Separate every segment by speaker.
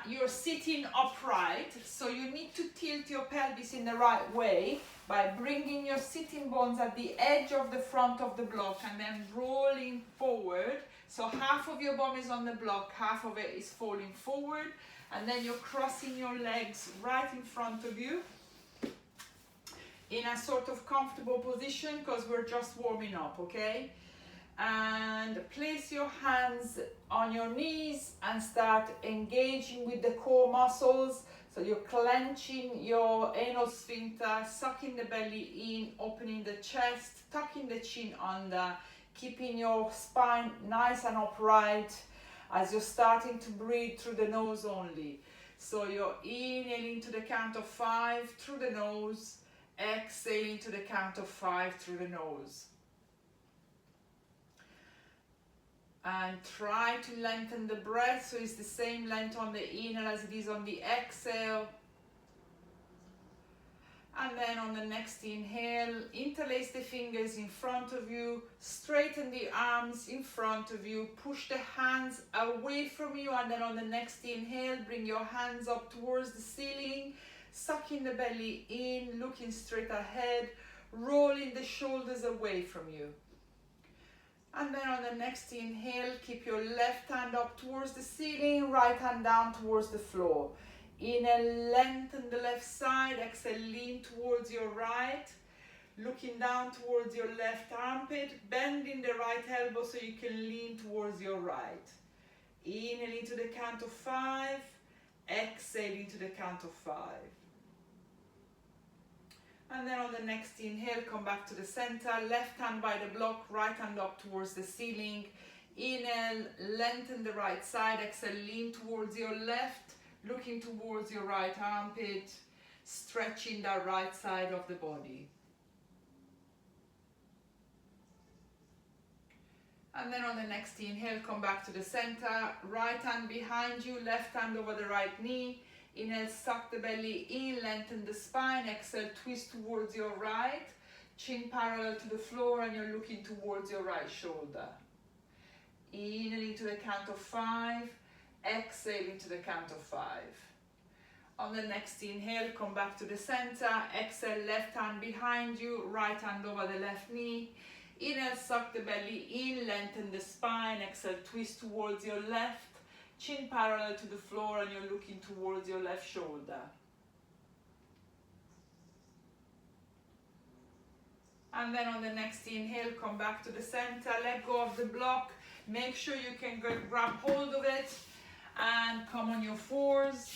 Speaker 1: you're sitting upright, so you need to tilt your pelvis in the right way by bringing your sitting bones at the edge of the front of the block and then rolling forward. So half of your bum is on the block, half of it is falling forward, and then you're crossing your legs right in front of you in a sort of comfortable position, because we're just warming up, okay? And place your hands on your knees and start engaging with the core muscles. So you're clenching your anal sphincter, sucking the belly in, opening the chest, tucking the chin under, keeping your spine nice and upright as you're starting to breathe through the nose only. So you're inhaling to the count of 5 through the nose, exhaling to the count of 5 through the nose. And try to lengthen the breath so it's the same length on the inhale as it is on the exhale. And then on the next inhale, interlace the fingers in front of you, straighten the arms in front of you, push the hands away from you, and then on the next inhale, bring your hands up towards the ceiling, sucking the belly in, looking straight ahead, rolling the shoulders away from you. And then on the next inhale, keep your left hand up towards the ceiling, right hand down towards the floor. Inhale, lengthen the left side, exhale, lean towards your right, looking down towards your left armpit, bending the right elbow so you can lean towards your right. Inhale into the count of 5, exhale into the count of 5. And then on the next inhale, come back to the center, left hand by the block, right hand up towards the ceiling. Inhale, lengthen the right side, exhale, lean towards your left, looking towards your right armpit, stretching the right side of the body. And then on the next inhale, come back to the center, right hand behind you, left hand over the right knee. Inhale, suck the belly in, lengthen the spine, exhale, twist towards your right, chin parallel to the floor, and you're looking towards your right shoulder. Inhale into the count of 5, exhale into the count of 5. On the next inhale, come back to the center, exhale, left hand behind you, right hand over the left knee. Inhale, suck the belly in, lengthen the spine, exhale, twist towards your left, chin parallel to the floor, and you're looking towards your left shoulder. And then on the next inhale, come back to the center, let go of the block, make sure you can grab hold of it, and come on your fours.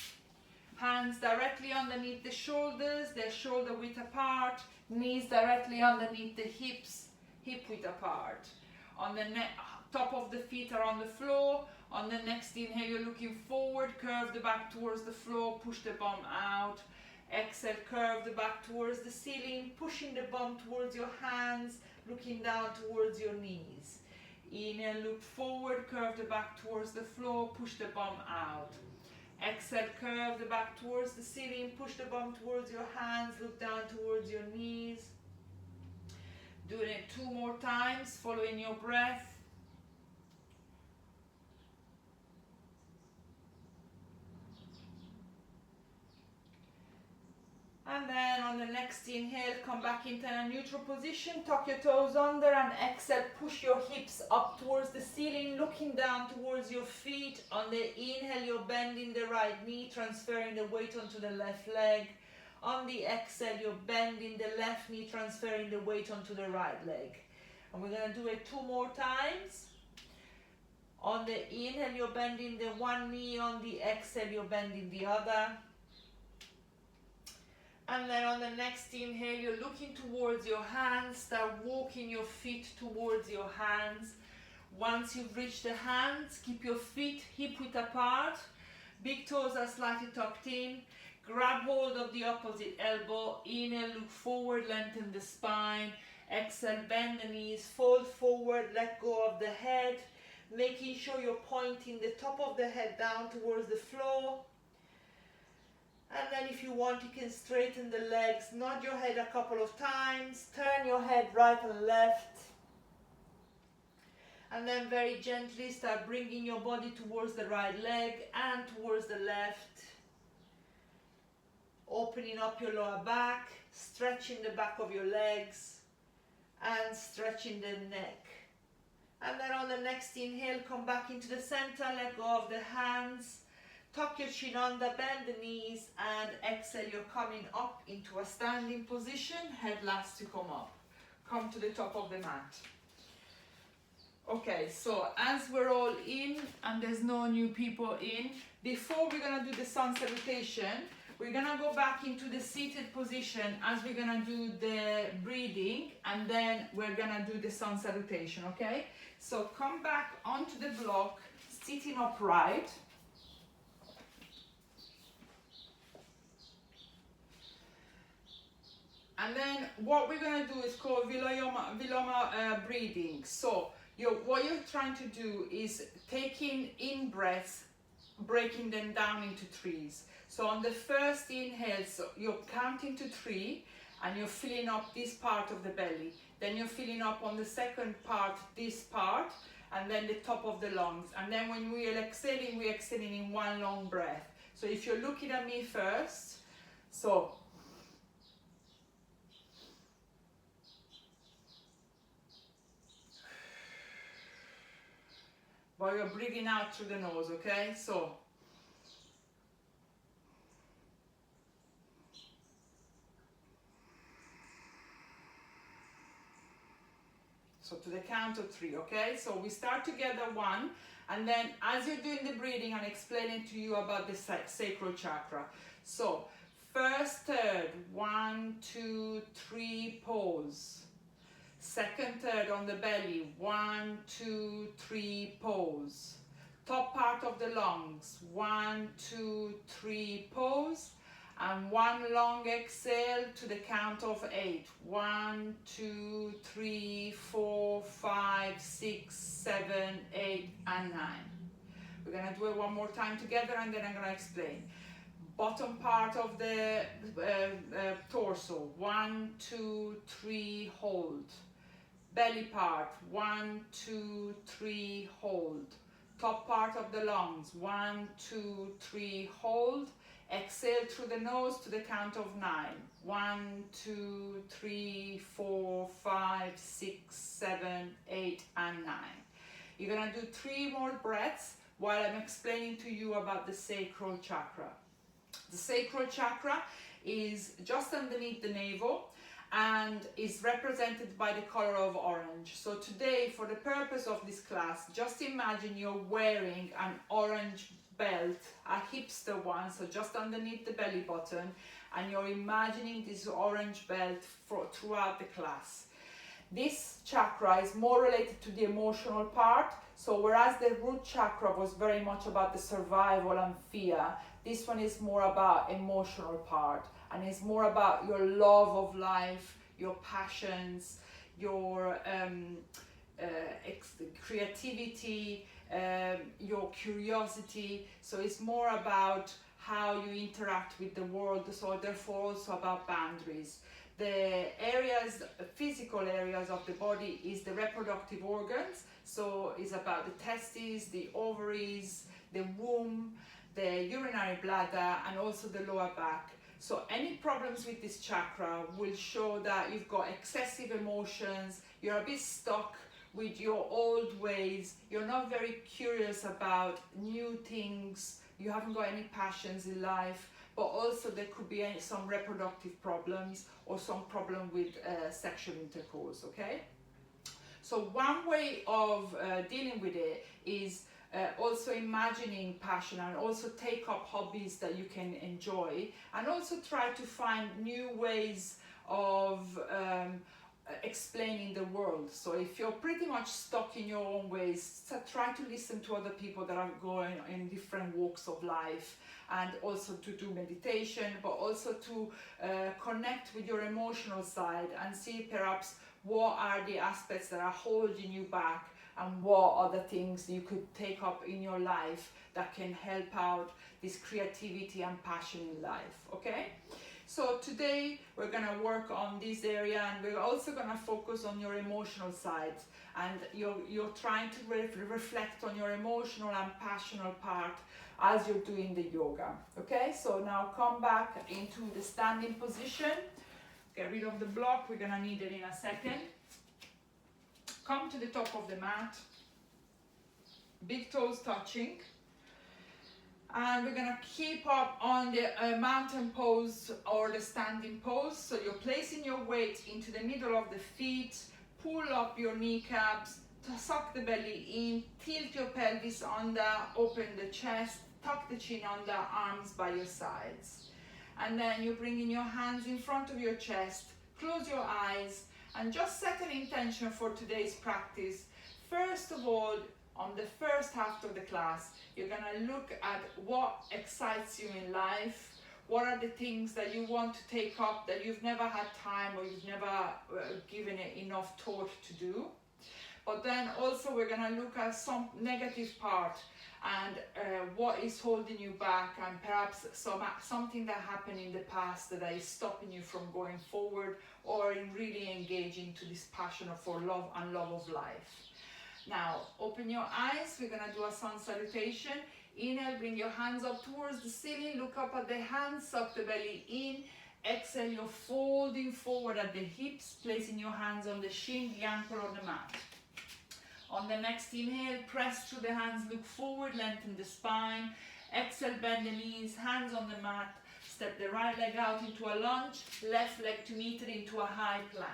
Speaker 1: Hands directly underneath the shoulders, they're shoulder width apart, knees directly underneath the hips, hip width apart. On the top of the feet are on the floor. On the next inhale, you're looking forward, curve the back towards the floor, push the bum out. Exhale, curve the back towards the ceiling, pushing the bum towards your hands, looking down towards your knees. Inhale, look forward, curve the back towards the floor, push the bum out. Exhale, curve the back towards the ceiling, push the bum towards your hands, look down towards your knees. Doing it 2 more times, following your breath. And then on the next inhale, come back into a neutral position, tuck your toes under, and exhale, push your hips up towards the ceiling, looking down towards your feet. On the inhale, you're bending the right knee, transferring the weight onto the left leg. On the exhale, you're bending the left knee, transferring the weight onto the right leg. And we're going to do it 2 more times. On the inhale, you're bending the one knee. On the exhale, you're bending the other. And then on the next inhale, you're looking towards your hands. Start walking your feet towards your hands. Once you've reached the hands, keep your feet hip width apart. Big toes are slightly tucked in. Grab hold of the opposite elbow. Inhale, look forward, lengthen the spine. Exhale, bend the knees, fold forward, let go of the head. Making sure you're pointing the top of the head down towards the floor. And then if you want, you can straighten the legs, nod your head a couple of times, turn your head right and left. And then very gently start bringing your body towards the right leg and towards the left. Opening up your lower back, stretching the back of your legs and stretching the neck. And then on the next inhale, come back into the center, let go of the hands, tuck your chin under, bend the knees, and exhale, you're coming up into a standing position, head last to come up. Come to the top of the mat. Okay, so as we're all in and there's no new people in, before we're gonna do the sun salutation, we're gonna go back into the seated position as we're gonna do the breathing, and then we're gonna do the sun salutation, okay? So come back onto the block, sitting upright. And then what we're gonna do is called Viloma breathing. So what you're trying to do is taking in breaths, breaking them down into threes. So on the first inhale, so you're counting to 3 and you're filling up this part of the belly. Then you're filling up on the second part, this part, and then the top of the lungs. And then when we're exhaling in one long breath. So if you're looking at me first, so while you're breathing out through the nose, okay? So to the count of 3, okay? So we start together 1, and then as you're doing the breathing, I'm explaining to you about the sacral chakra. So first third, 1, 2, 3, pause. Second third on the belly, 1, 2, 3, pause. Top part of the lungs, 1, 2, 3, pause. And 1 long exhale to the count of 8. 1, 2, 3, 4, 5, 6, 7, 8, and 9. We're going to do it one more time together, and then I'm going to explain. Bottom part of the torso, 1, 2, 3, hold. Belly part, 1, 2, 3, hold. Top part of the lungs, 1, 2, 3, hold. Exhale through the nose to the count of 9. 1, 2, 3, 4, 5, 6, 7, 8, and 9. You're going to do 3 more breaths while I'm explaining to you about the sacral chakra. The sacral chakra is just underneath the navel and is represented by the color of orange. So today, for the purpose of this class, just imagine you're wearing an orange belt, a hipster one, so just underneath the belly button, and you're imagining this orange belt throughout the class. This chakra is more related to the emotional part, so whereas the root chakra was very much about the survival and fear, this one is more about emotional part, and it's more about your love of life, your passions, your creativity, your curiosity. So it's more about how you interact with the world, so therefore also about boundaries. The areas, physical areas of the body is the reproductive organs, so it's about the testes, the ovaries, the womb, the urinary bladder, and also the lower back. So any problems with this chakra will show that you've got excessive emotions, you're a bit stuck with your old ways, you're not very curious about new things, you haven't got any passions in life, but also there could be some reproductive problems or some problem with sexual intercourse, okay? So one way of dealing with it is also imagining passion, and also take up hobbies that you can enjoy, and also try to find new ways of explaining the world. So if you're pretty much stuck in your own ways, try to listen to other people that are going in different walks of life, and also to do meditation, but also to connect with your emotional side and see perhaps what are the aspects that are holding you back, and what other things you could take up in your life that can help out this creativity and passion in life, okay? So today we're going to work on this area, and we're also going to focus on your emotional side, and you're trying to reflect on your emotional and passionate part as you're doing the yoga. Okay, so now come back into the standing position. Get rid of the block, we're going to need it in a second. Come to the top of the mat, big toes touching, and we're going to keep up on the mountain pose or the standing pose. So you're placing your weight into the middle of the feet, pull up your kneecaps, suck the belly in, tilt your pelvis under, open the chest, tuck the chin under, arms by your sides. And then you're bringing your hands in front of your chest, close your eyes, and just set an intention for today's practice. First of all, on the first half of the class, you're going to look at what excites you in life. What are the things that you want to take up that you've never had time or you've never given it enough thought to do. But then also we're going to look at some negative part and what is holding you back, and perhaps something that happened in the past that is stopping you from going forward or in really engaging to this passion for love and love of life. Now, open your eyes. We're going to do a sun salutation. Inhale, bring your hands up towards the ceiling. Look up at the hands, suck the belly in. Exhale, you're folding forward at the hips, placing your hands on the shin, the ankle on the mat. On the next inhale, press through the hands, look forward, lengthen the spine. Exhale, bend the knees, hands on the mat. Step the right leg out into a lunge, left leg to meet it into a high plank.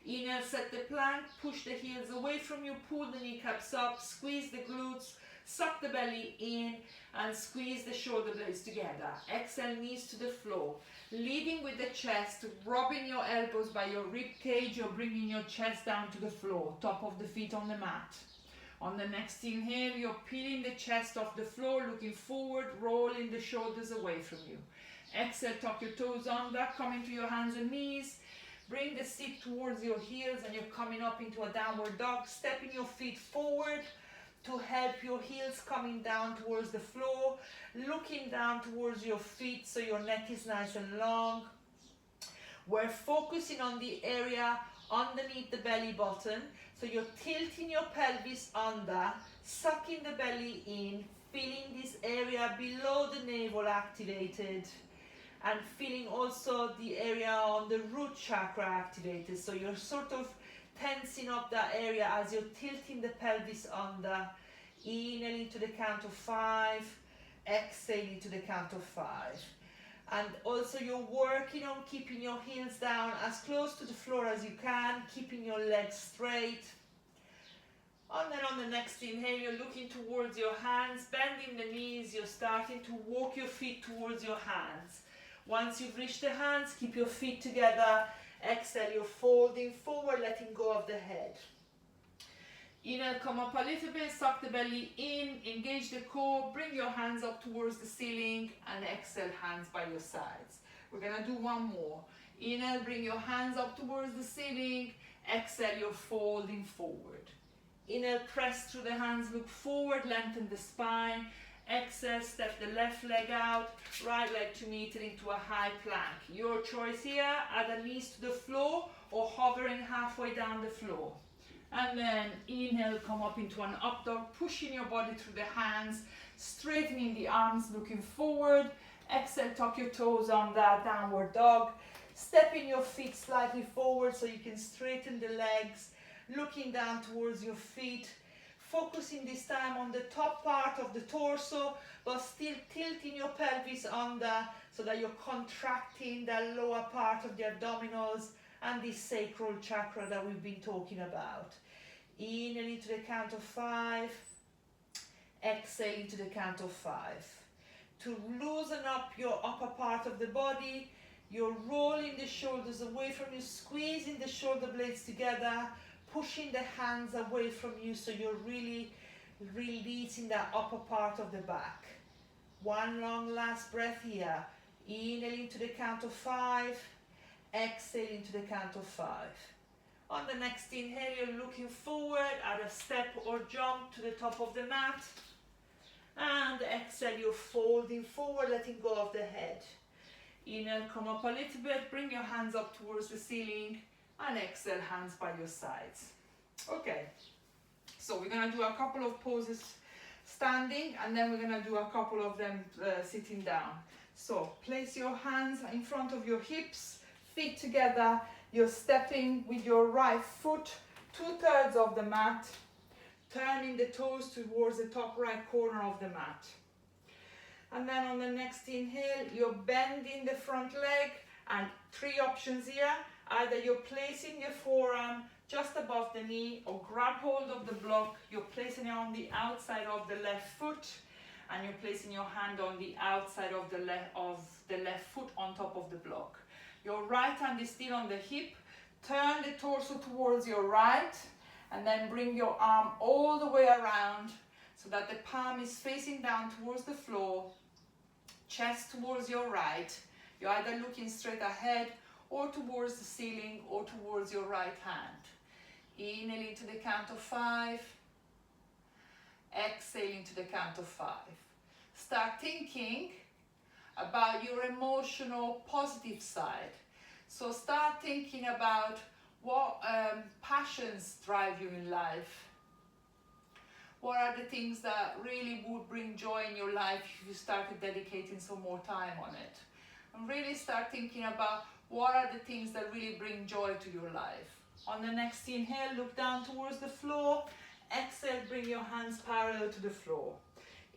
Speaker 1: Inhale, set the plank, push the heels away from you, pull the kneecaps up, squeeze the glutes, suck the belly in, and squeeze the shoulder blades together. Exhale, knees to the floor. Leading with the chest, rubbing your elbows by your rib cage, you're bringing your chest down to the floor, top of the feet on the mat. On the next inhale, you're peeling the chest off the floor, looking forward, rolling the shoulders away from you. Exhale, tuck your toes under, coming to your hands and knees. Bring the seat towards your heels and you're coming up into a downward dog, stepping your feet forward to help your heels coming down towards the floor, looking down towards your feet so your neck is nice and long. We're focusing on the area underneath the belly button, so you're tilting your pelvis under, sucking the belly in, feeling this area below the navel activated, and feeling also the area on the root chakra activated. So you're sort of tensing up that area as you're tilting the pelvis under. Inhaling to the count of 5, exhaling to the count of 5. And also you're working on keeping your heels down as close to the floor as you can, keeping your legs straight. And then on the next inhale, you're looking towards your hands, bending the knees, you're starting to walk your feet towards your hands. Once you've reached the hands, keep your feet together. Exhale, you're folding forward, letting go of the head. Inhale, come up a little bit, suck the belly in, engage the core, bring your hands up towards the ceiling, and exhale, hands by your sides. We're going to do one more. Inhale, bring your hands up towards the ceiling. Exhale, you're folding forward. Inhale, press through the hands, look forward, lengthen the spine. Exhale, step the left leg out, right leg to meet it into a high plank. Your choice here, add the knees to the floor or hovering halfway down the floor. And then inhale, come up into an up dog, pushing your body through the hands, straightening the arms, looking forward. Exhale, tuck your toes on that downward dog. Stepping your feet slightly forward so you can straighten the legs, looking down towards your feet. Focusing this time on the top part of the torso, but still tilting your pelvis under so that you're contracting the lower part of the abdominals and the sacral chakra that we've been talking about. Inhaling to the count of 5, exhaling to the count of 5. To loosen up your upper part of the body, you're rolling the shoulders away from you, squeezing the shoulder blades together, pushing the hands away from you so you're really releasing that upper part of the back. One long last breath here. Inhaling to the count of 5, exhaling to the count of 5. On the next inhale, you're looking forward, add a step or jump to the top of the mat. And exhale, you're folding forward, letting go of the head. Inhale, come up a little bit, bring your hands up towards the ceiling, and exhale, hands by your sides. Okay, so we're gonna do a couple of poses standing, and then we're gonna do a couple of them sitting down. So place your hands in front of your hips, feet together. You're stepping with your right foot 2/3 of the mat, turning the toes towards the top right corner of the mat. And then on the next inhale, you're bending the front leg, and 3 options here. Either you're placing your forearm just above the knee, or grab hold of the block, you're placing it on the outside of the left foot, and you're placing your hand on the outside of the left foot on top of the block. Your right hand is still on the hip. Turn the torso towards your right, and then bring your arm all the way around so that the palm is facing down towards the floor, chest towards your right. You're either looking straight ahead or towards the ceiling or towards your right hand. Inhaling to the count of 5. Exhaling to the count of 5. Start thinking about your emotional positive side. So start thinking about what passions drive you in life. What are the things that really would bring joy in your life if you started dedicating some more time on it? And really start thinking about what are the things that really bring joy to your life. On the next inhale, look down towards the floor. Exhale, bring your hands parallel to the floor.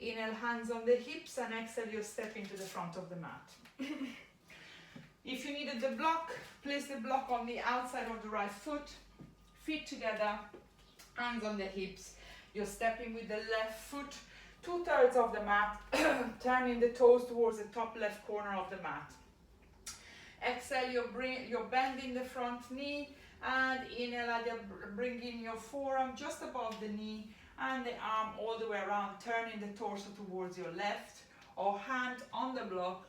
Speaker 1: Inhale, hands on the hips, and exhale, you step into the front of the mat. If you needed the block, place the block on the outside of the right foot, feet together, hands on the hips. You're stepping with the left foot 2/3 of the mat, turning the toes towards the top left corner of the mat. Exhale, you're bending the front knee, and inhale, you're bringing your forearm just above the knee and the arm all the way around, turning the torso towards your left, or hand on the block,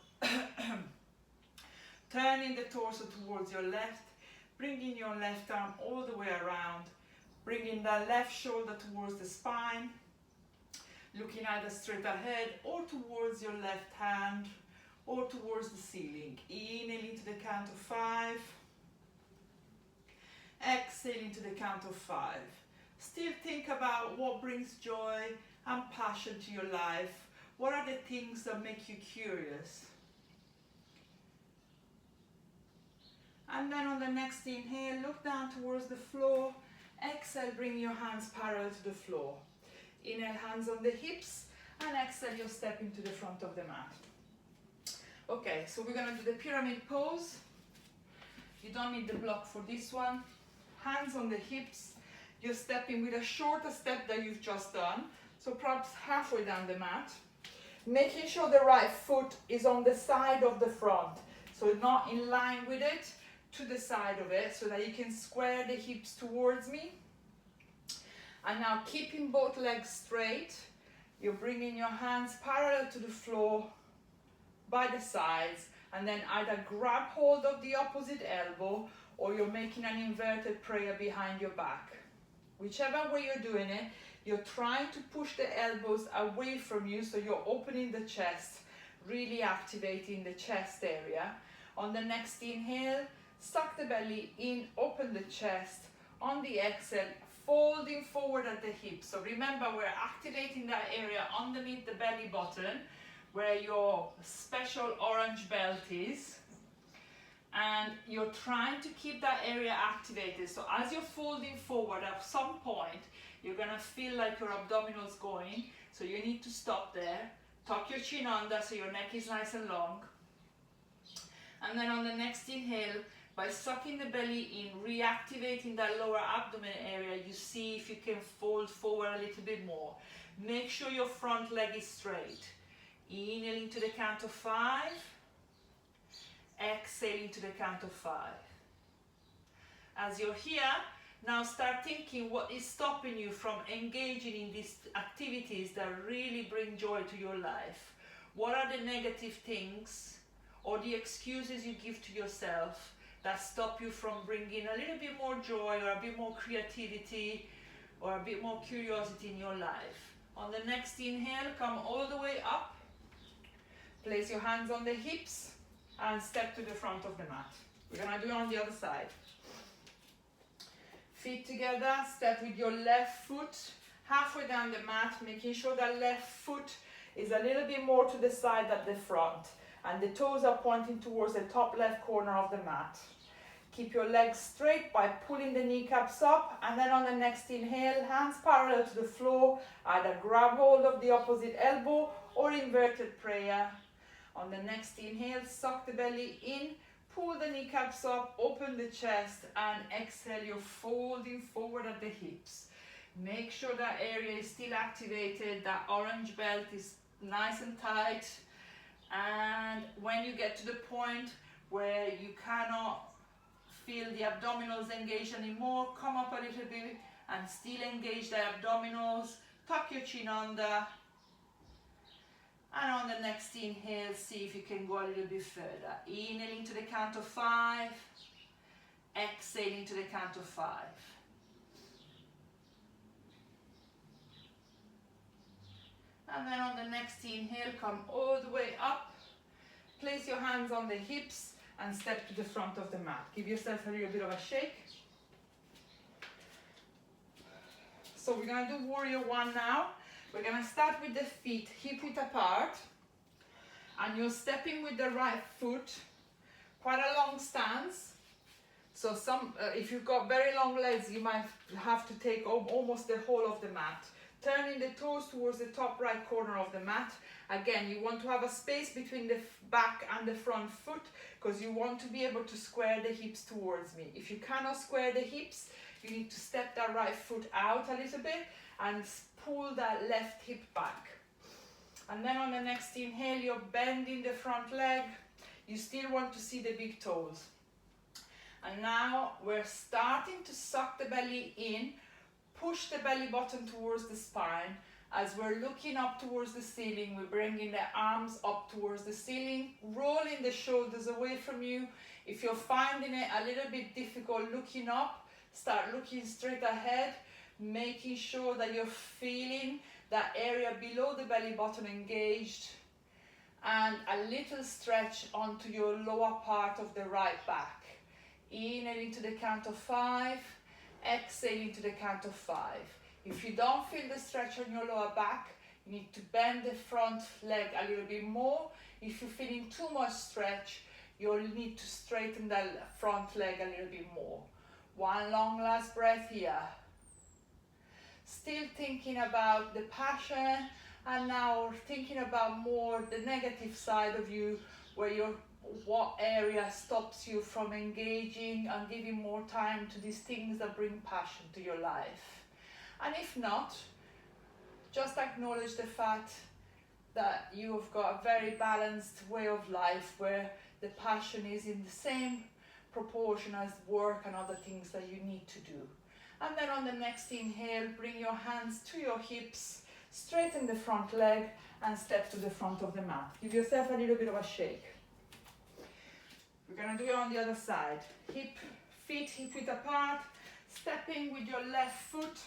Speaker 1: turning the torso towards your left, bringing your left arm all the way around, bringing the left shoulder towards the spine, looking either straight ahead or towards your left hand or towards the ceiling. Inhaling to the count of 5. Exhaling to the count of 5. Still think about what brings joy and passion to your life. What are the things that make you curious? And then on the next inhale, look down towards the floor. Exhale, bring your hands parallel to the floor. Inhale, hands on the hips, and exhale, you step into the front of the mat. Okay, so we're gonna do the pyramid pose. You don't need the block for this one. Hands on the hips. You're stepping with a shorter step that you've just done, so perhaps halfway down the mat. Making sure the right foot is on the side of the front, so not in line with it, to the side of it, so that you can square the hips towards me. And now keeping both legs straight, you're bringing your hands parallel to the floor by the sides, and then either grab hold of the opposite elbow, or you're making an inverted prayer behind your back. Whichever way you're doing it, you're trying to push the elbows away from you, so you're opening the chest, really activating the chest area. On the next inhale, suck the belly in, open the chest. On the exhale, folding forward at the hips. So remember, we're activating that area underneath the belly button, where your special orange belt is. And you're trying to keep that area activated. So as you're folding forward, at some point, you're gonna feel like your abdominals going. So you need to stop there. Tuck your chin under so your neck is nice and long. And then on the next inhale, by sucking the belly in, reactivating that lower abdomen area, you see if you can fold forward a little bit more. Make sure your front leg is straight. Inhaling to the count of 5. Exhaling to the count of 5. As you're here, now start thinking what is stopping you from engaging in these activities that really bring joy to your life. What are the negative things or the excuses you give to yourself that stop you from bringing a little bit more joy or a bit more creativity or a bit more curiosity in your life? On the next inhale, come all the way up. Place your hands on the hips. and step to the front of the mat. We're gonna do it on the other side. Feet together, step with your left foot halfway down the mat, making sure that left foot is a little bit more to the side than the front, and the toes are pointing towards the top left corner of the mat. Keep your legs straight by pulling the kneecaps up, and then on the next inhale, hands parallel to the floor, either grab hold of the opposite elbow or inverted prayer. On the next inhale, suck the belly in, pull the kneecaps up, open the chest, and exhale, you're folding forward at the hips. Make sure that area is still activated, that orange belt is nice and tight, and when you get to the point where you cannot feel the abdominals engaged anymore, come up a little bit and still engage the abdominals, tuck your chin under, and on the next inhale, see if you can go a little bit further. Inhaling to the count of 5, exhaling to the count of 5. And then on the next inhale, come all the way up, place your hands on the hips, and step to the front of the mat. Give yourself a little bit of a shake. So we're going to do warrior 1 now. We're going to start with the feet hip width apart, and you're stepping with the right foot, quite a long stance. So if you've got very long legs, you might have to take almost the whole of the mat. Turning the toes towards the top right corner of the mat. Again, you want to have a space between the back and the front foot, because you want to be able to square the hips towards me. If you cannot square the hips, you need to step that right foot out a little bit and pull that left hip back. And then on the next inhale, you're bending the front leg. You still want to see the big toes. And now we're starting to suck the belly in. Push the belly button towards the spine. As we're looking up towards the ceiling, we're bringing the arms up towards the ceiling, rolling the shoulders away from you. If you're finding it a little bit difficult looking up, start looking straight ahead, making sure that you're feeling that area below the belly button engaged, and a little stretch onto your lower part of the right back. Inhaling to the count of 5, exhaling to the count of 5. If you don't feel the stretch on your lower back, you need to bend the front leg a little bit more. If you're feeling too much stretch, you'll need to straighten the front leg a little bit more. One long last breath here. Still thinking about the passion, and now thinking about more the negative side of you, where what area stops you from engaging and giving more time to these things that bring passion to your life. And if not, just acknowledge the fact that you've got a very balanced way of life, where the passion is in the same proportion as work and other things that you need to do. And then on the next inhale, bring your hands to your hips, straighten the front leg, and step to the front of the mat. Give yourself a little bit of a shake. We're going to do it on the other side. Feet hip width apart, stepping with your left foot,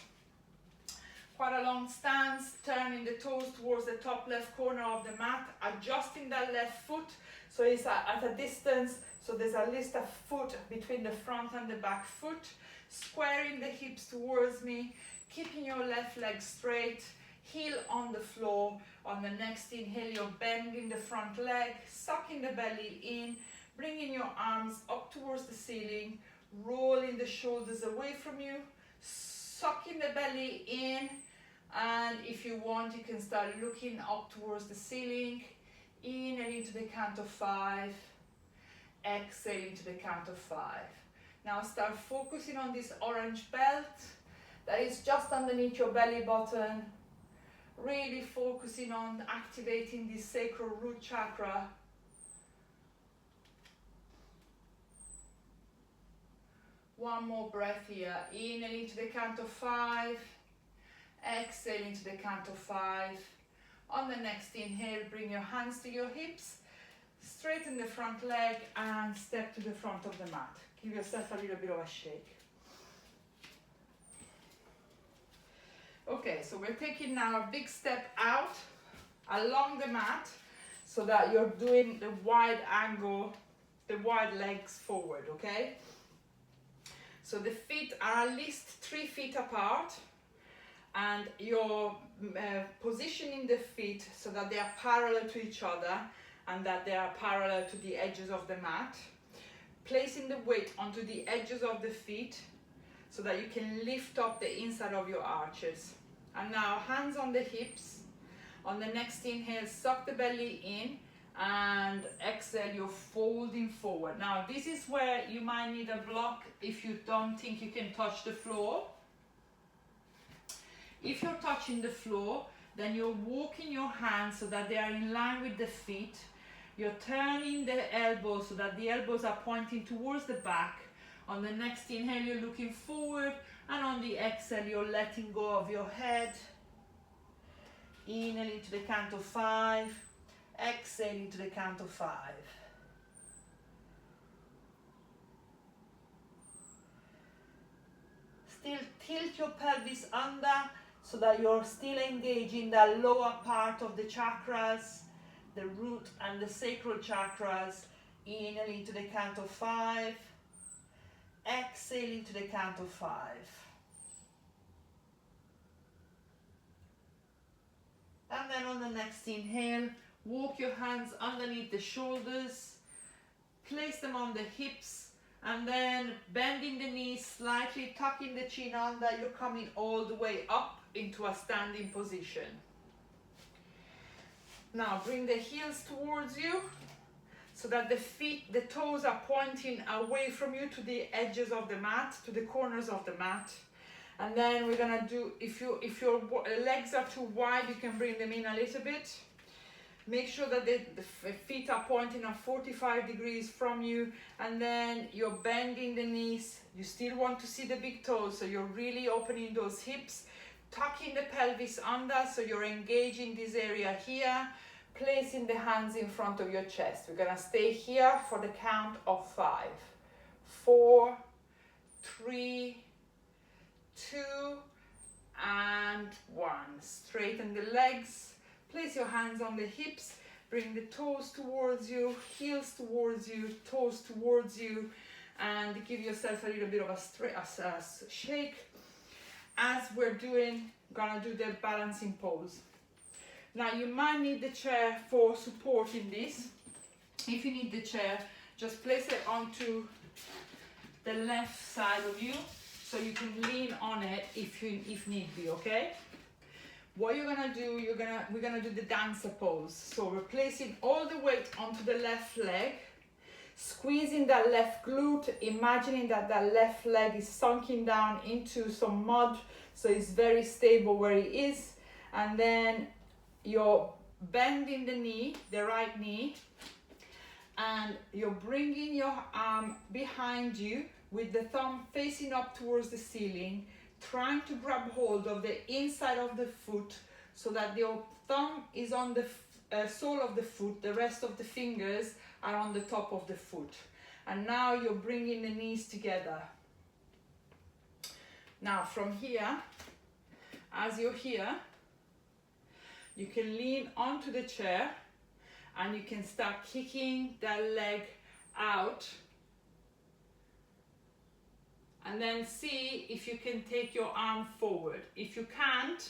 Speaker 1: quite a long stance, turning the toes towards the top left corner of the mat, adjusting that left foot so it's at a distance, so there's at least a foot between the front and the back foot, squaring the hips towards me, keeping your left leg straight, heel on the floor. On the next inhale, you're bending the front leg, sucking the belly in, bringing your arms up towards the ceiling, rolling the shoulders away from you, sucking the belly in, and if you want, you can start looking up towards the ceiling, inhaling to the count of 5, exhaling to the count of 5. Now start focusing on this orange belt that is just underneath your belly button, really focusing on activating this sacral root chakra. One more breath here, inhaling to the count of 5, exhaling to the count of 5. On the next inhale, bring your hands to your hips, straighten the front leg, and step to the front of the mat. Give yourself a little bit of a shake. Okay, so we're taking now a big step out along the mat. So so that you're doing the wide angle, the wide legs forward, okay? So the feet are at least 3 feet apart, and you're positioning the feet so that they are parallel to each other and that they are parallel to the edges of the mat. Placing the weight onto the edges of the feet so that you can lift up the inside of your arches. And now hands on the hips. On the next inhale, suck the belly in, and exhale, you're folding forward. Now this is where you might need a block if you don't think you can touch the floor. If you're touching the floor, then you're walking your hands so that they are in line with the feet. You're turning the elbows so that the elbows are pointing towards the back. On the next inhale, you're looking forward, and on the exhale, you're letting go of your head. Inhaling to the count of 5, exhaling to the count of 5. Still tilt your pelvis under so that you're still engaging the lower part of the chakras, the root and the sacral chakras. Inhaling to the count of 5, exhaling to the count of 5. And then on the next inhale, walk your hands underneath the shoulders, place them on the hips, and then bending the knees slightly, tucking the chin under, you're coming all the way up into a standing position. Now bring the heels towards you so that the feet, the toes are pointing away from you to the edges of the mat, to the corners of the mat. And then we're gonna do, if your legs are too wide, you can bring them in a little bit. Make sure that the feet are pointing at 45 degrees from you, and then you're bending the knees. You still want to see the big toes, so you're really opening those hips, tucking the pelvis under, so you're engaging this area here, placing the hands in front of your chest. We're gonna stay here for the count of 5, 4, 3, 2, and 1. Straighten the legs, place your hands on the hips, bring the toes towards you, heels towards you, toes towards you, and give yourself a little bit of a shake as we're gonna do the balancing pose. Now you might need the chair for supporting this. If you need the chair, just place it onto the left side of you, so you can lean on it if need be, okay? What you're gonna do, we're gonna do the dancer pose. So we're placing all the weight onto the left leg, squeezing that left glute, imagining that left leg is sunken down into some mud, so it's very stable where it is. And then you're bending the knee, the right knee, and you're bringing your arm behind you with the thumb facing up towards the ceiling, trying to grab hold of the inside of the foot so that your thumb is on the sole of the foot, the rest of the fingers are on the top of the foot. And now you're bringing the knees together. Now from here, as you're here, you can lean onto the chair and you can start kicking that leg out. And then see if you can take your arm forward. If you can't,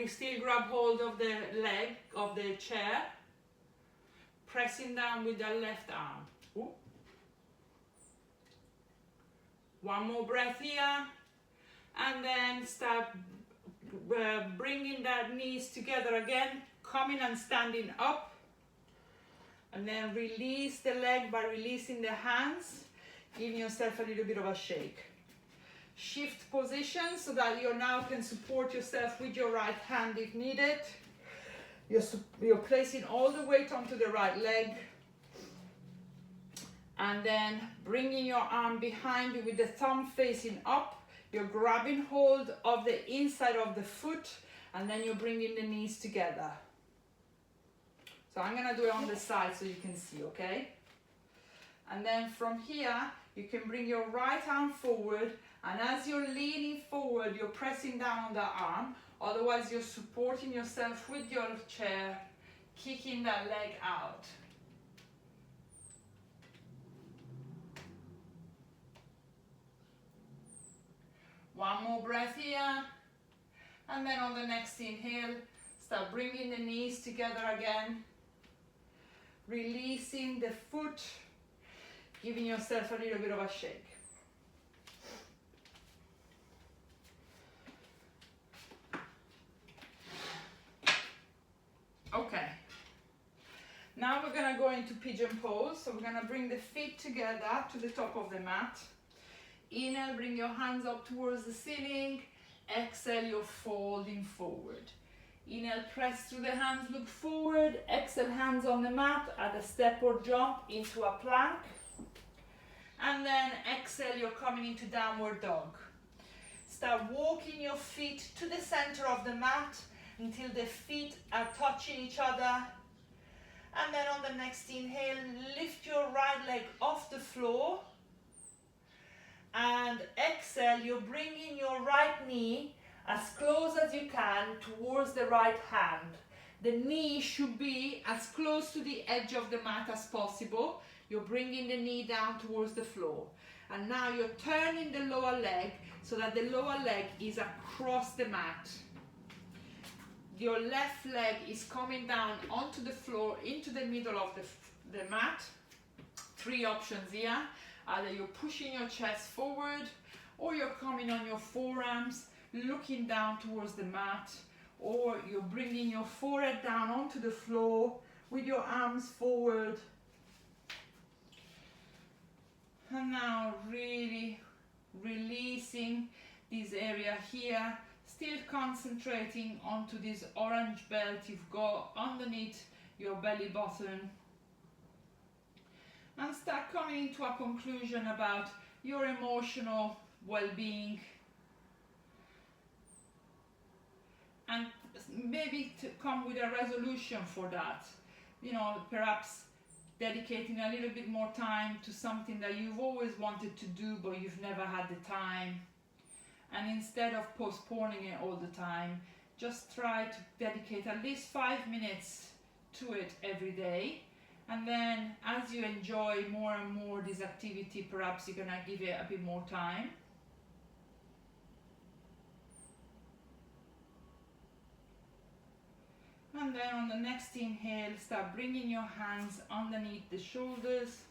Speaker 1: still grab hold of the leg of the chair, pressing down with the left arm. Ooh. One more breath here, and then start bringing that knees together again, coming and standing up, and then release the leg by releasing the hands, giving yourself a little bit of a shake. Shift position so that you now can support yourself with your right hand if needed. You're placing all the weight onto the right leg, and then bringing your arm behind you with the thumb facing up. You're grabbing hold of the inside of the foot, and then you're bringing the knees together. So I'm gonna do it on the side so you can see, okay? And then from here, you can bring your right arm forward, and as you're leaning forward, you're pressing down on the arm. Otherwise, you're supporting yourself with your chair, kicking that leg out. One more breath here, and then on the next inhale, start bringing the knees together again, releasing the foot, giving yourself a little bit of a shake. Okay, now we're going to go into pigeon pose. So we're going to bring the feet together to the top of the mat. Inhale, bring your hands up towards the ceiling. Exhale, you're folding forward. Inhale, press through the hands, look forward. Exhale, hands on the mat, add a step or jump into a plank. And then exhale, you're coming into downward dog. Start walking your feet to the center of the mat until the feet are touching each other. And then on the next inhale, lift your right leg off the floor. And exhale, you're bringing your right knee as close as you can towards the right hand. The knee should be as close to the edge of the mat as possible. You're bringing the knee down towards the floor. And now you're turning the lower leg so that the lower leg is across the mat. Your left leg is coming down onto the floor, into the middle of the mat. Three options here. Either you're pushing your chest forward, or you're coming on your forearms, looking down towards the mat, or you're bringing your forehead down onto the floor with your arms forward. And now really releasing this area here, still concentrating onto this orange belt you've got underneath your belly button. And start coming into a conclusion about your emotional well-being, and maybe to come with a resolution for that. You know, perhaps dedicating a little bit more time to something that you've always wanted to do but you've never had the time. And instead of postponing it all the time, just try to dedicate at least 5 minutes to it every day. And then as you enjoy more and more this activity, perhaps you're gonna give it a bit more time. And then on the next inhale, start bringing your hands underneath the shoulders.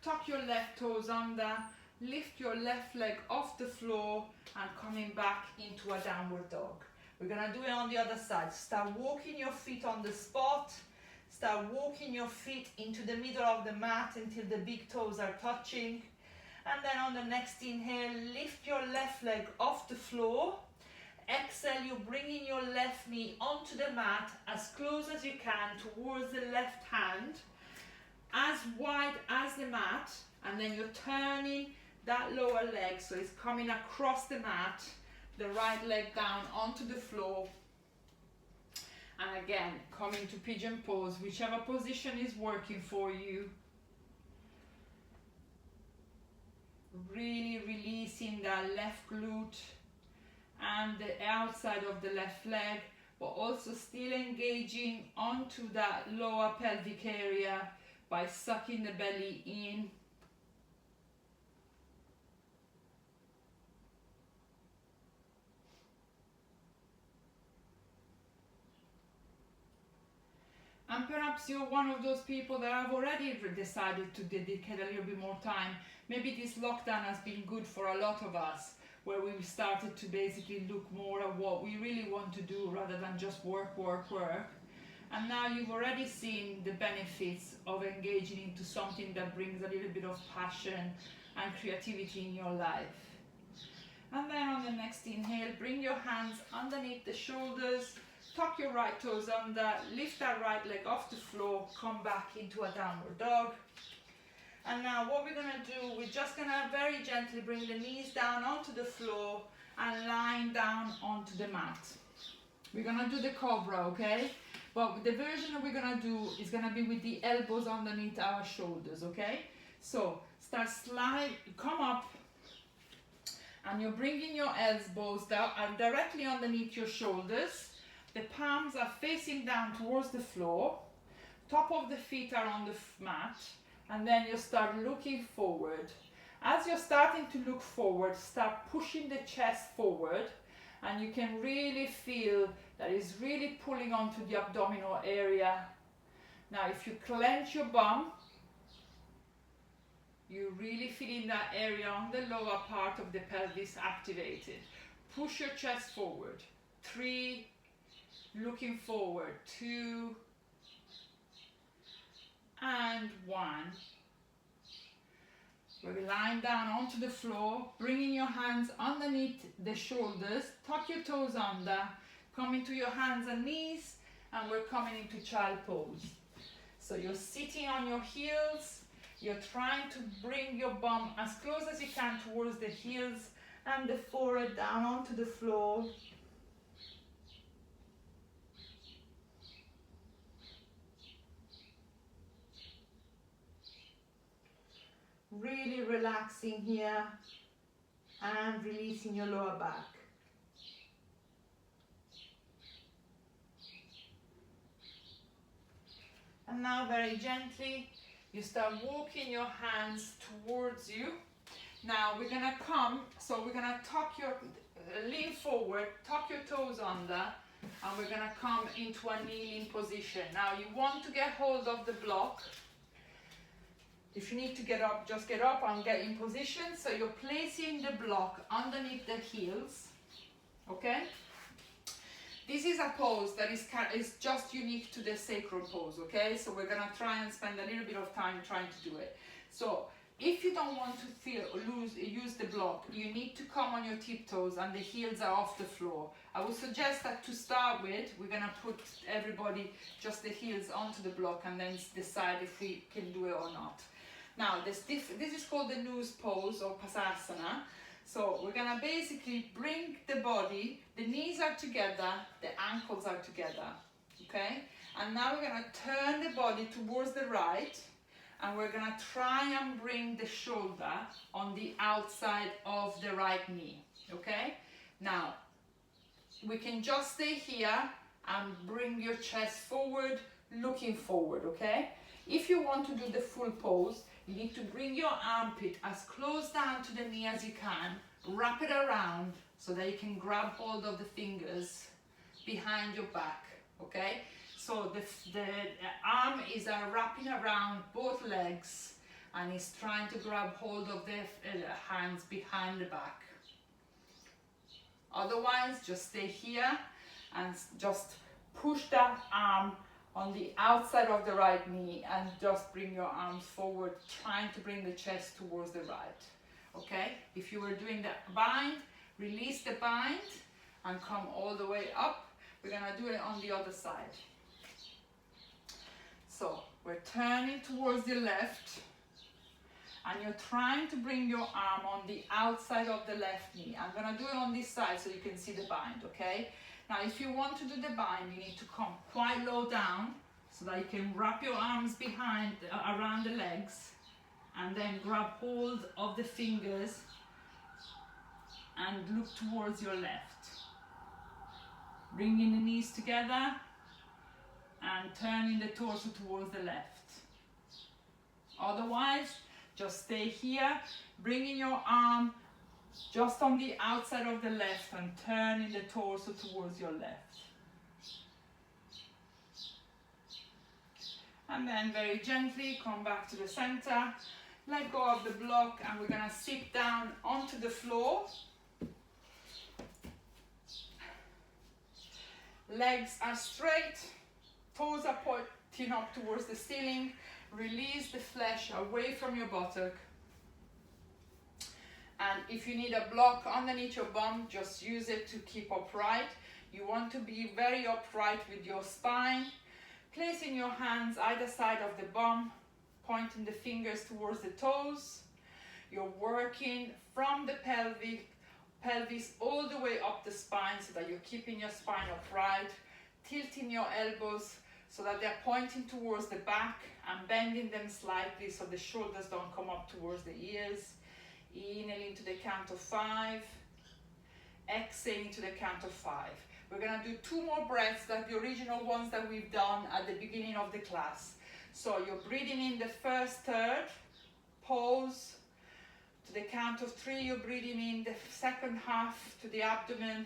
Speaker 1: Tuck your left toes under, lift your left leg off the floor and coming back into a downward dog. We're gonna do it on the other side. Start walking your feet on the spot. Start walking your feet into the middle of the mat until the big toes are touching. And then on the next inhale, lift your left leg off the floor. Exhale, you're bringing your left knee onto the mat as close as you can towards the left hand, as wide as the mat, and then you're turning that lower leg so it's coming across the mat, the right leg down onto the floor. And again, coming to pigeon pose, whichever position is working for you. Really releasing that left glute and the outside of the left leg, but also still engaging onto that lower pelvic area by sucking the belly in. And perhaps you're one of those people that have already decided to dedicate a little bit more time. Maybe this lockdown has been good for a lot of us, where we started to basically look more at what we really want to do rather than just work, work, work. And now you've already seen the benefits of engaging into something that brings a little bit of passion and creativity in your life. And then on the next inhale, bring your hands underneath the shoulders. Tuck your right toes under, lift that right leg off the floor, come back into a downward dog. And now what we're gonna do, we're just gonna very gently bring the knees down onto the floor and lying down onto the mat. We're gonna do the cobra, okay? But the version that we're gonna do is gonna be with the elbows underneath our shoulders, okay? So start slide, come up, and you're bringing your elbows down and directly underneath your shoulders. The palms are facing down towards the floor. top of the feet are on the mat, and then you start looking forward. As you're starting to look forward, start pushing the chest forward, and you can really feel that it's really pulling onto the abdominal area. Now if you clench your bum, you really feel in that area on the lower part of the pelvis activated. Push your chest forward. 3, looking forward. 2, and 1. We're lying down onto the floor, bringing your hands underneath the shoulders, tuck your toes under, come into your hands and knees, and we're coming into child pose. So you're sitting on your heels, you're trying to bring your bum as close as you can towards the heels and the forehead down onto the floor. Really relaxing here and releasing your lower back. And now very gently, you start walking your hands towards you. Now we're gonna come, so we're gonna lean forward, tuck your toes under, and we're gonna come into a kneeling position. Now you want to get hold of the block. If you need to get up, just get up and get in position. So you're placing the block underneath the heels, okay? This is a pose that is just unique to the sacral pose, okay? So we're gonna try and spend a little bit of time trying to do it. So if you don't want to use the block, you need to come on your tiptoes and the heels are off the floor. I would suggest that to start with, we're gonna put everybody just the heels onto the block and then decide if we can do it or not. Now this is called the noose pose or pasasana. So we're gonna basically bring the body, the knees are together, the ankles are together, okay? And now we're gonna turn the body towards the right, and we're gonna try and bring the shoulder on the outside of the right knee, okay? Now, we can just stay here and bring your chest forward, looking forward, okay? If you want to do the full pose, you need to bring your armpit as close down to the knee as you can, wrap it around so that you can grab hold of the fingers behind your back, okay? So the arm is wrapping around both legs and is trying to grab hold of the hands behind the back. Otherwise, just stay here and just push that arm on the outside of the right knee and just bring your arms forward, trying to bring the chest towards the right, okay? If you were doing the bind, release the bind and come all the way up. We're gonna do it on the other side. So we're turning towards the left and you're trying to bring your arm on the outside of the left knee. I'm gonna do it on this side so you can see the bind, okay? Now if you want to do the bind, you need to come quite low down so that you can wrap your arms behind, around the legs, and then grab hold of the fingers and look towards your left. Bringing the knees together and turning the torso towards the left. Otherwise, just stay here, bringing your arm just on the outside of the left and turning the torso towards your left. And then very gently come back to the center, let go of the block, and we're gonna sit down onto the floor. Legs are straight, toes are pointing up towards the ceiling. Release the flesh away from your buttock. And if you need a block underneath your bum, just use it to keep upright. You want to be very upright with your spine. Placing your hands either side of the bum, pointing the fingers towards the toes. You're working from the pelvis all the way up the spine so that you're keeping your spine upright, tilting your elbows so that they're pointing towards the back and bending them slightly so the shoulders don't come up towards the ears. Inhaling to the count of 5, exhaling to the count of 5. We're gonna do 2 more breaths like the original ones that we've done at the beginning of the class. So you're breathing in the first third, pause. To the count of 3, you're breathing in the second half to the abdomen,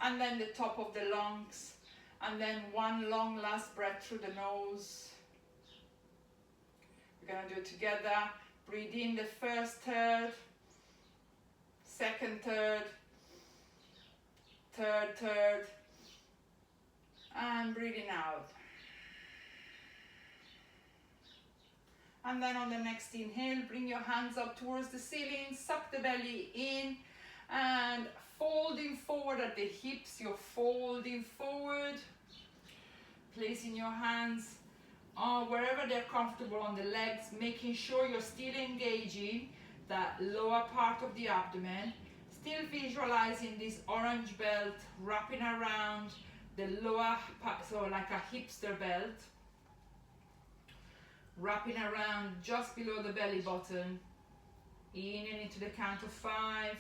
Speaker 1: and then the top of the lungs, and then 1 long last breath through the nose. We're gonna do it together. Breathe in the first third, second third, third, and breathing out. And then on the next inhale, bring your hands up towards the ceiling, suck the belly in, and folding forward at the hips. You're folding forward, placing your hands wherever they're comfortable on the legs, making sure you're still engaging that lower part of the abdomen, still visualizing this orange belt wrapping around the lower part, so like a hipster belt, wrapping around just below the belly button. Inhaling to the count of 5,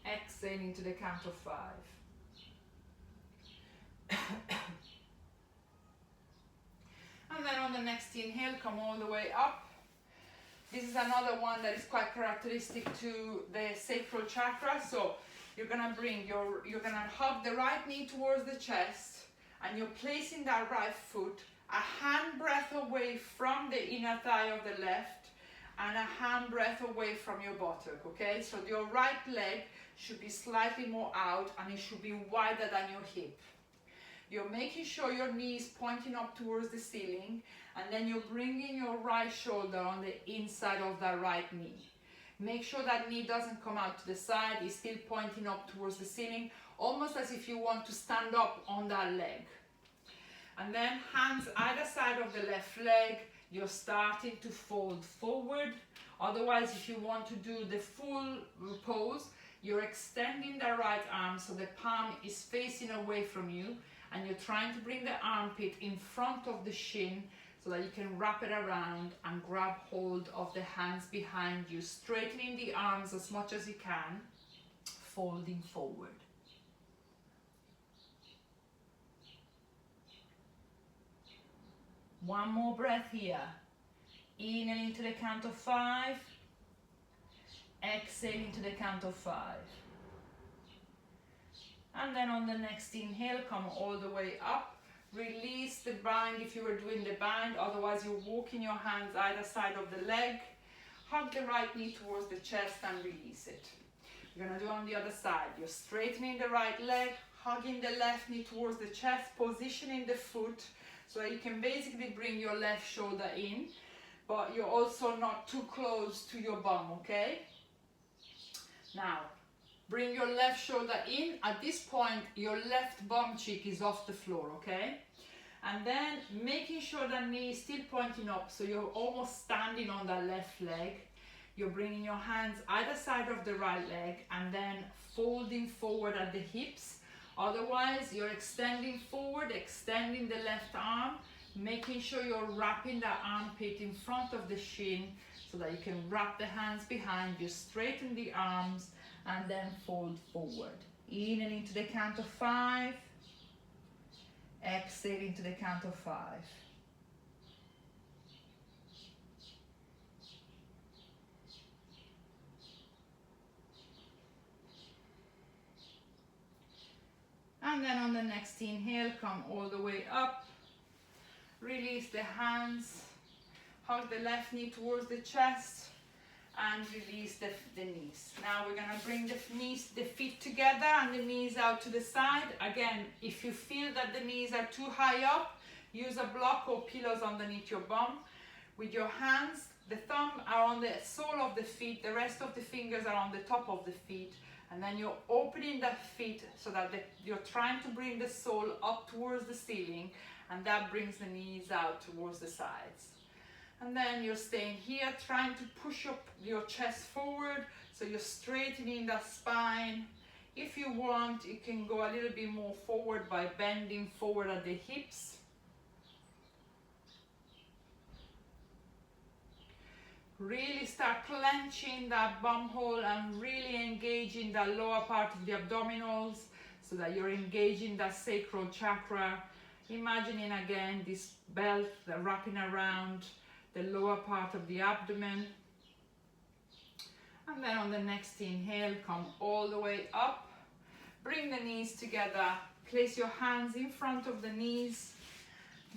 Speaker 1: exhaling to the count of 5. And then on the next inhale, come all the way up. This is another one that is quite characteristic to the sacral chakra. So you're gonna you're gonna hug the right knee towards the chest, and you're placing that right foot a hand breadth away from the inner thigh of the left, and a hand breadth away from your buttock, okay? So your right leg should be slightly more out, and it should be wider than your hip. You're making sure your knee is pointing up towards the ceiling, and then you're bringing your right shoulder on the inside of that right knee. Make sure that knee doesn't come out to the side, it's still pointing up towards the ceiling, almost as if you want to stand up on that leg. And then hands either side of the left leg, you're starting to fold forward. Otherwise, if you want to do the full pose, you're extending the right arm so the palm is facing away from you, and you're trying to bring the armpit in front of the shin so that you can wrap it around and grab hold of the hands behind you, straightening the arms as much as you can, folding forward. One more breath here. Inhaling to the count of 5. Exhaling to the count of 5. And then on the next inhale, come all the way up. Release the bind if you were doing the bind. Otherwise, you're walking your hands either side of the leg. Hug the right knee towards the chest and release it. You're going to do on the other side. You're straightening the right leg, hugging the left knee towards the chest, positioning the foot so that you can basically bring your left shoulder in, but you're also not too close to your bum, okay? Now, bring your left shoulder in. At this point, your left bum cheek is off the floor, okay? And then making sure that knee is still pointing up, so you're almost standing on that left leg. You're bringing your hands either side of the right leg and then folding forward at the hips. Otherwise, you're extending forward, extending the left arm, making sure you're wrapping that armpit in front of the shin so that you can wrap the hands behind you, straighten the arms, and then fold forward. Inhaling to the count of 5, exhaling to the count of 5. And then on the next inhale, come all the way up. Release the hands. Hug the left knee towards the chest. And release the knees. Now we're going to bring the feet together and the knees out to the side. Again, if you feel that the knees are too high up, use a block or pillows underneath your bum. With your hands, the thumb are on the sole of the feet. The rest of the fingers are on the top of the feet. And then you're opening the feet so that you're trying to bring the sole up towards the ceiling, and that brings the knees out towards the sides. And then you're staying here, trying to push up your chest forward, so you're straightening the spine. If you want, you can go a little bit more forward by bending forward at the hips. Really start clenching that bum hole and really engaging the lower part of the abdominals so that you're engaging that sacral chakra. Imagining again this belt wrapping around the lower part of the abdomen. And then on the next inhale, come all the way up. Bring the knees together. Place your hands in front of the knees.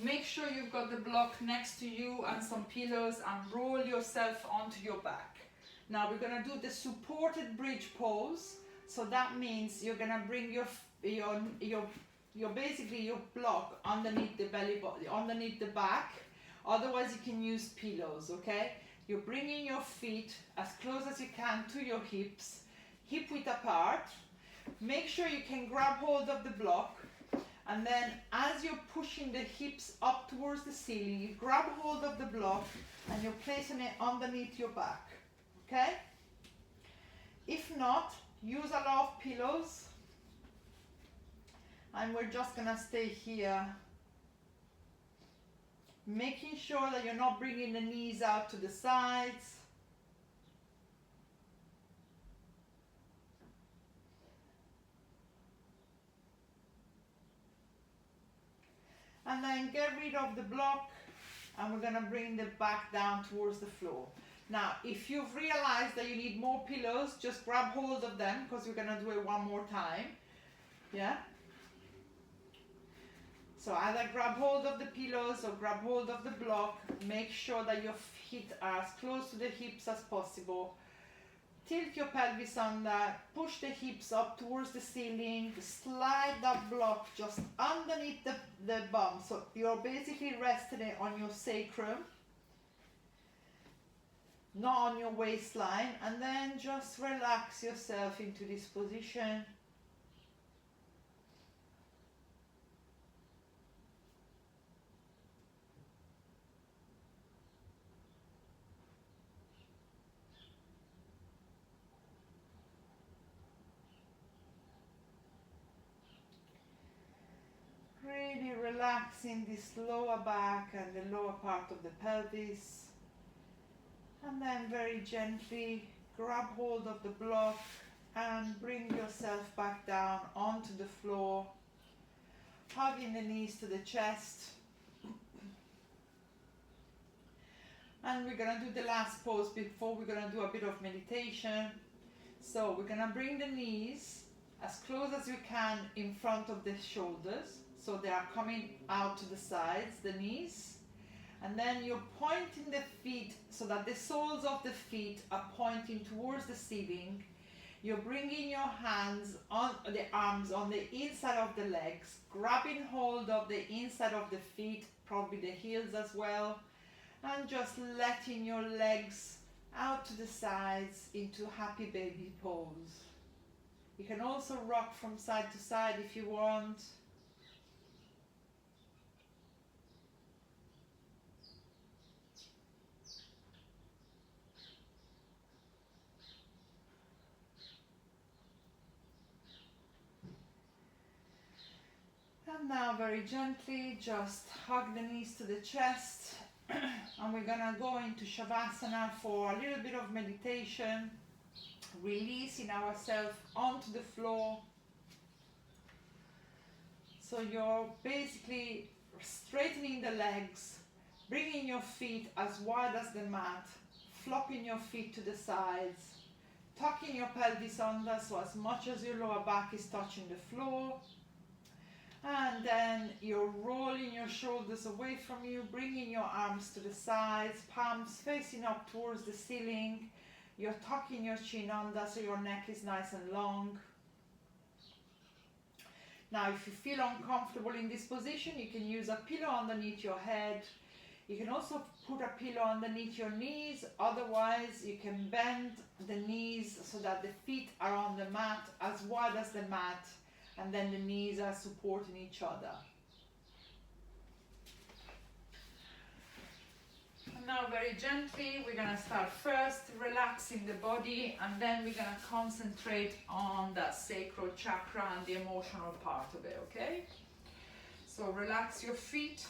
Speaker 1: Make sure you've got the block next to you and some pillows, and roll yourself onto your back. Now we're going to do the supported bridge pose. So that means you're going to bring your basically your block underneath the belly button, underneath the back. Otherwise you can use pillows, okay? You're bringing your feet as close as you can to your hips, hip width apart. Make sure you can grab hold of the block, and then as you're pushing the hips up towards the ceiling, you grab hold of the block and you're placing it underneath your back, okay? If not, use a lot of pillows, and we're just gonna stay here, making sure that you're not bringing the knees out to the sides. And then get rid of the block, and we're gonna bring the back down towards the floor. Now, if you've realized that you need more pillows, just grab hold of them, because we're gonna do it one more time. Yeah? So either grab hold of the pillows or grab hold of the block. Make sure that your feet are as close to the hips as possible. Tilt your pelvis under, push the hips up towards the ceiling, slide that block just underneath the bum. So you're basically resting it on your sacrum, not on your waistline, and then just relax yourself into this position. Really relaxing this lower back and the lower part of the pelvis. And then very gently grab hold of the block and bring yourself back down onto the floor, hugging the knees to the chest. And we're going to do the last pose before we're going to do a bit of meditation. So we're going to bring the knees as close as you can in front of the shoulders. So they are coming out to the sides, the knees. And then you're pointing the feet so that the soles of the feet are pointing towards the ceiling. You're bringing your hands on the arms on the inside of the legs, grabbing hold of the inside of the feet, probably the heels as well, and just letting your legs out to the sides into happy baby pose. You can also rock from side to side if you want. And now very gently just hug the knees to the chest, and we're gonna go into Shavasana for a little bit of meditation, releasing ourselves onto the floor. So you're basically straightening the legs, bringing your feet as wide as the mat, flopping your feet to the sides, tucking your pelvis under so as much as your lower back is touching the floor. And then you're rolling your shoulders away from you, bringing your arms to the sides, palms facing up towards the ceiling. You're tucking your chin under so your neck is nice and long. Now, if you feel uncomfortable in this position, you can use a pillow underneath your head. You can also put a pillow underneath your knees. Otherwise, you can bend the knees so that the feet are on the mat, as wide as the mat, and then the knees are supporting each other. And now very gently, we're going to start first relaxing the body, and then we're going to concentrate on that sacral chakra and the emotional part of it, okay? So relax your feet,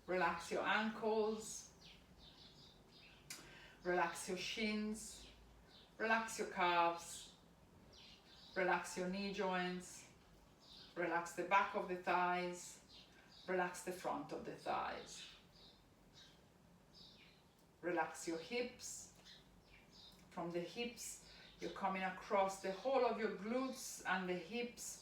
Speaker 1: relax your ankles, relax your shins, relax your calves, relax your knee joints, Relax the back of the thighs. Relax the front of the thighs. Relax your hips. From the hips, you're coming across the whole of your glutes and the hips,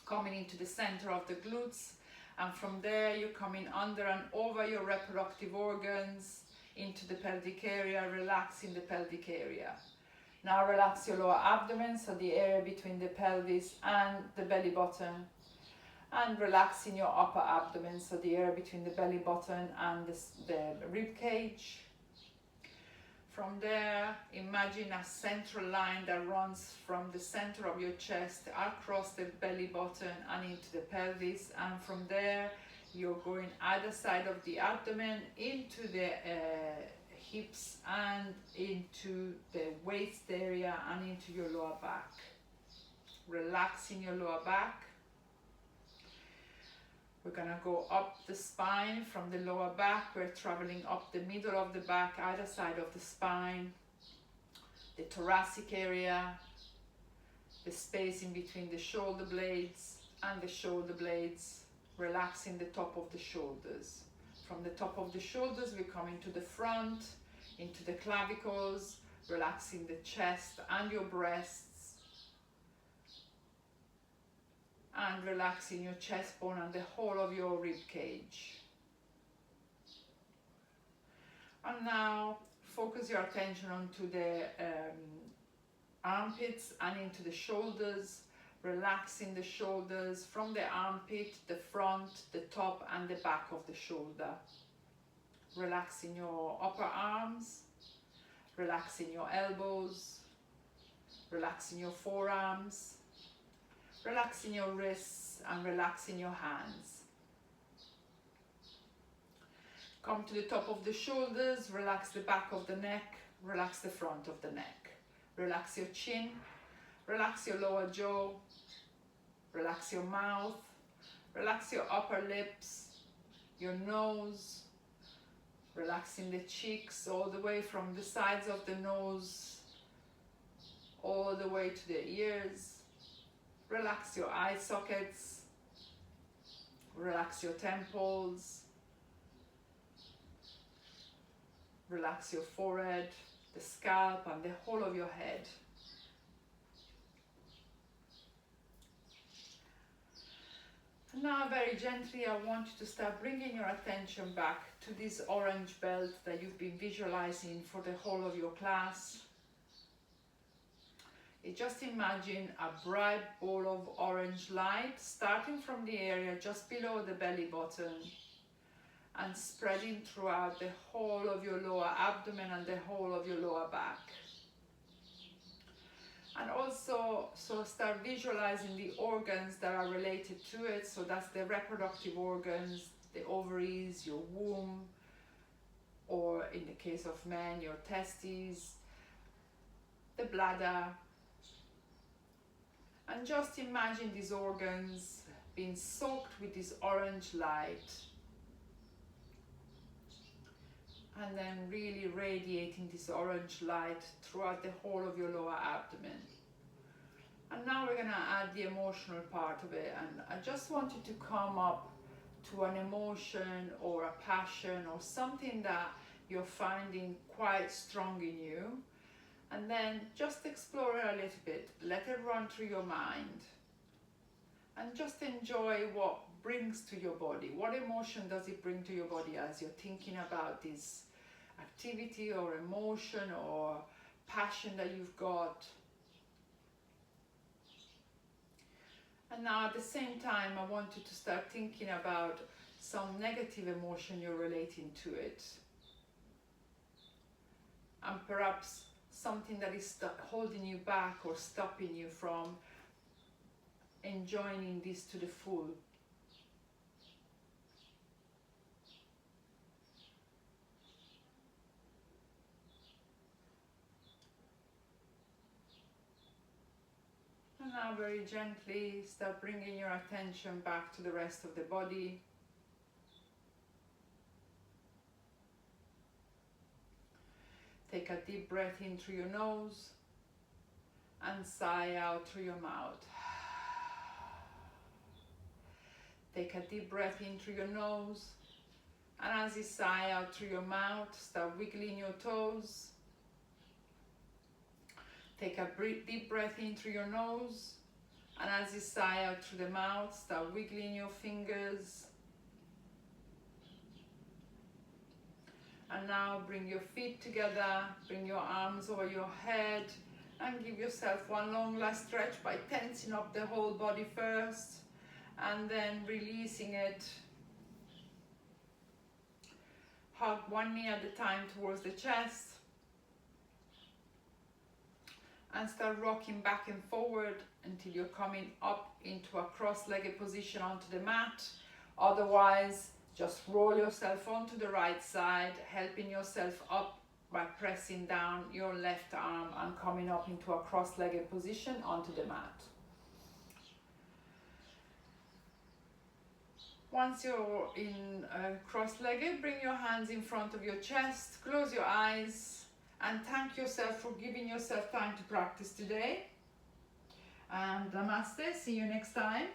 Speaker 1: coming into the center of the glutes. And from there, you're coming under and over your reproductive organs into the pelvic area, relaxing the pelvic area. Now relax your lower abdomen, so the area between the pelvis and the belly button. And relaxing your upper abdomen, so the area between the belly button and the rib cage. From there, imagine a central line that runs from the center of your chest across the belly button and into the pelvis. And from there, you're going either side of the abdomen into the hips and into the waist area and into your lower back. Relaxing your lower back. We're gonna go up the spine from the lower back. We're traveling up the middle of the back, either side of the spine, the thoracic area, the space in between the shoulder blades and the shoulder blades, relaxing the top of the shoulders. From the top of the shoulders, we're coming to the front, into the clavicles, relaxing the chest and your breasts, and relaxing your chest bone and the whole of your rib cage. And now focus your attention onto the armpits and into the shoulders, relaxing the shoulders from the armpit, the front, the top and the back of the shoulder. Relaxing your upper arms, relaxing your elbows, relaxing your forearms, relaxing your wrists and relaxing your hands. Come to the top of the shoulders, relax the back of the neck, relax the front of the neck. Relax your chin, relax your lower jaw, relax your mouth, relax your upper lips, your nose, relaxing the cheeks all the way from the sides of the nose, all the way to the ears. Relax your eye sockets, relax your temples, relax your forehead, the scalp and the whole of your head. And now very gently I want you to start bringing your attention back to this orange belt that you've been visualizing for the whole of your class. Just imagine a bright ball of orange light starting from the area just below the belly button and spreading throughout the whole of your lower abdomen and the whole of your lower back. And also, so start visualizing the organs that are related to it. So that's the reproductive organs, the ovaries, your womb, or in the case of men, your testes, the bladder. And just imagine these organs being soaked with this orange light and then really radiating this orange light throughout the whole of your lower abdomen. And now we're going to add the emotional part of it, and I just want you to come up to an emotion or a passion or something that you're finding quite strong in you. And then just explore it a little bit, let it run through your mind and just enjoy what brings to your body. What emotion does it bring to your body as you're thinking about this activity or emotion or passion that you've got? And now at the same time I want you to start thinking about some negative emotion you're relating to it, and perhaps something that is holding you back or stopping you from enjoying this to the full. And now very gently start bringing your attention back to the rest of the body. Take a deep breath in through your nose and sigh out through your mouth. Take a deep breath in through your nose, and as you sigh out through your mouth, start wiggling your toes. Take a deep breath in through your nose, and as you sigh out through the mouth, start wiggling your fingers. And now bring your feet together, bring your arms over your head, and give yourself one long last stretch by tensing up the whole body first, and then releasing it. Hug one knee at a time towards the chest, and start rocking back and forward until you're coming up into a cross-legged position onto the mat. Otherwise, just roll yourself onto the right side, helping yourself up by pressing down your left arm and coming up into a cross-legged position onto the mat. Once you're in cross-legged, bring your hands in front of your chest, close your eyes, and thank yourself for giving yourself time to practice today. And namaste, see you next time.